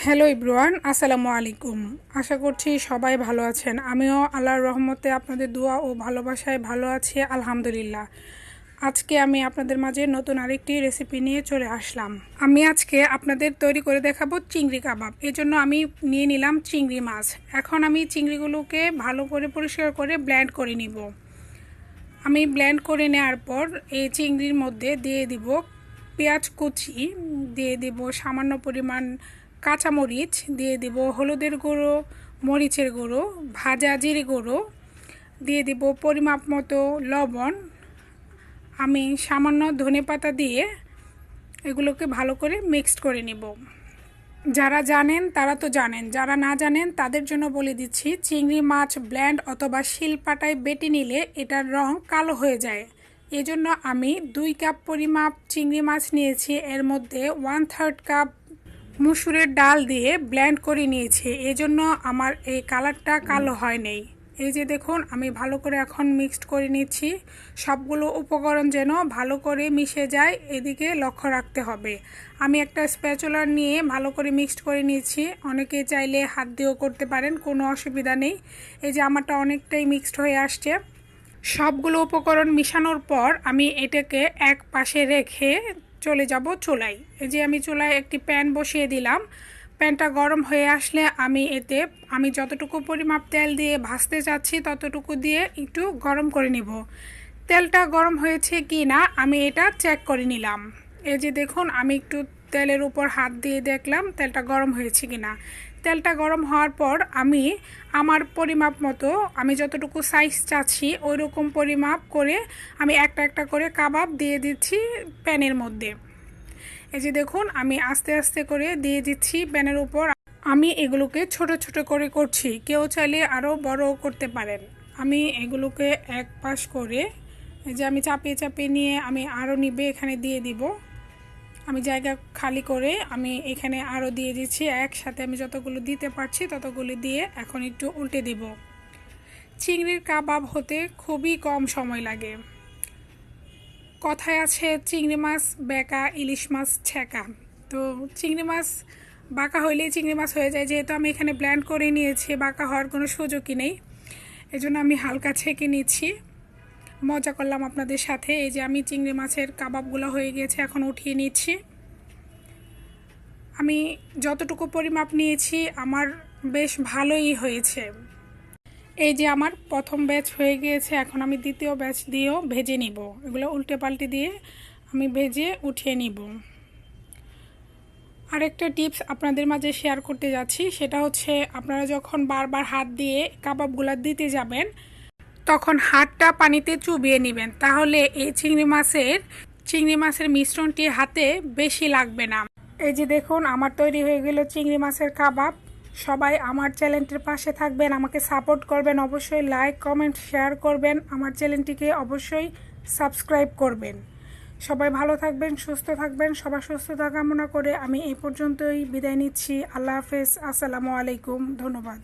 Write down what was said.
Hello everyone, আসসালামু আলাইকুম। আশা করছি সবাই ভালো আছেন। আমিও আল্লাহর রহমতে আপনাদের দোয়া ও ভালোবাসায় ভালো আছি, আলহামদুলিল্লাহ। আজকে আমি আপনাদের মাঝে নতুন আরেকটি রেসিপি নিয়ে চলে আসলাম। আমি আজকে আপনাদের তৈরি করে দেখাবো চিংড়ি কাবাব। এজন্য আমি নিয়ে নিলাম চিংড়ি মাছ। এখন আমি চিংড়িগুলোকে ভালো করে পরিষ্কার করে ব্লেন্ড করে নিব। আমি ব্লেন্ড করে নেওয়ার পর এই চিংড়ির মধ্যে দিয়ে দিব পেঁয়াজ কুচি, দিয়ে দিব সামান্য পরিমাণ কাঁচামরিচ, দিয়ে দিব হলুদের গুঁড়ো, মরিচের গুঁড়ো, ভাজা জিরে গুঁড়ো, দিয়ে দিব পরিমাপ মতো লবণ। আমি সামান্য ধনেপাতা দিয়ে এগুলোকে ভালো করে মিক্সড করে নেব। যারা জানেন তারা তো জানেন, যারা না জানেন তাদের জন্য বলে দিচ্ছি, চিংড়ি মাছ ব্লেন্ড অথবা শিলপাটায় বেটে নিলে এটার রং কালো হয়ে যায়। এজন্য আমি 2 কাপ পরিমাপ চিংড়ি মাছ নিয়েছি, এর মধ্যে 1/3 কাপ মসুরের ডাল দিয়ে ব্লেন্ড করে নিয়েছি। এজন্য আমার এই কালারটা কালো হয় নাই। এই যে দেখুন, আমি ভালো করে এখন মিক্সড করে নিচ্ছি। সবগুলো উপকরণ যেন ভালো করে মিশে যায়, এদিকে লক্ষ্য রাখতে হবে। আমি একটা স্প্যাচুলার নিয়ে ভালো করে মিক্সড করে নিয়েছি। অনেকে চাইলে হাত দিয়েও করতে পারেন, কোনো অসুবিধা নেই। এই যে আমারটা অনেকটাই মিক্সড হয়ে আসছে। সবগুলো উপকরণ মিশানোর পর আমি এটাকে এক পাশে রেখে চলে যাব চুলায়। এই যে আমি চুলায় একটি প্যান বসিয়ে দিলাম। প্যানটা গরম হয়ে আসলে আমি যতটুকু পরিমাপ তেল দিয়ে ভাজতে চাচ্ছি ততটুকু দিয়ে একটু গরম করে নিব। তেলটা গরম হয়েছে কি না আমি এটা চেক করে নিলাম। এই যে দেখুন, আমি একটু তেলের উপর হাত দিয়ে দেখলাম তেলটা গরম হয়েছে কি না। তেলটা গরম হওয়ার পর আমি আমার পরিমাপ মতো, আমি যতটুকু সাইজ চাচ্ছি ওই রকম পরিমাপ করে আমি একটা একটা করে কাবাব দিয়ে দিচ্ছি প্যানের মধ্যে। এই যে দেখুন, আমি আস্তে আস্তে করে দিয়ে দিচ্ছি প্যানের উপর। আমি এগুলোকে ছোট ছোট করে করছি, কেউ চাইলে আরও বড় করতে পারেন। আমি এগুলোকে এক পাশ করে, এই যে আমি চাপিয়ে চাপিয়ে নিয়ে আমি আরও নিবে এখানে দিয়ে দিব। আমি জায়গা খালি করে আমি এখানে আরও দিয়ে দিচ্ছি। একসাথে আমি যতগুলো দিতে পারছি ততগুলো দিয়ে এখন একটু উল্টে দিব। চিংড়ির কাবাব হতে খুবই কম সময় লাগে। কথায় আছে চিংড়ি মাছ বেঁকা, ইলিশ মাছ ছেঁকা। তো চিংড়ি মাছ বাঁকা হইলেই চিংড়ি মাছ হয়ে যায়। যেহেতু আমি এখানে ব্লেন্ড করে নিয়েছি, বাঁকা হওয়ার কোনো সুযোগই নেই। এজন্য আমি হালকা ছেঁকে নিচ্ছি। মজা করলাম আপনাদের সাথে। এই যে আমি চিংড়ি মাছের কাবাবগুলো হয়ে গেছে, এখন উঠিয়ে নিচ্ছি। আমি যতটুকু পরিমাপ নিয়েছি আমার বেশ ভালোই হয়েছে। এই যে আমার প্রথম ব্যাচ হয়ে গিয়েছে, এখন আমি দ্বিতীয় ব্যাচ দিয়েও ভেজে নিব। এগুলো উল্টে পাল্টে দিয়ে আমি ভেজে উঠিয়ে নিব। আরেকটা টিপস আপনাদের মাঝে শেয়ার করতে যাচ্ছি, সেটা হচ্ছে আপনারা যখন বারবার হাত দিয়ে কাবাবগুলো দিতে যাবেন তখন হাতটা পানিতে চুবিয়ে নেবেন, তাহলে এই চিংড়ি মাছের মিশ্রণটি হাতে বেশি লাগবে না। এই যে দেখুন, আমার তৈরি হয়ে গেল চিংড়ি মাছের কাবাব। সবাই আমার চ্যানেলটির পাশে থাকবেন, আমাকে সাপোর্ট করবেন, অবশ্যই লাইক কমেন্ট শেয়ার করবেন, আমার চ্যানেলটিকে অবশ্যই সাবস্ক্রাইব করবেন। সবাই ভালো থাকবেন, সুস্থ থাকবেন। সবার সুস্থতা কামনা করে আমি এই পর্যন্তই বিদায় নিচ্ছি। আল্লাহ হাফেজ, আসসালামু আলাইকুম, ধন্যবাদ।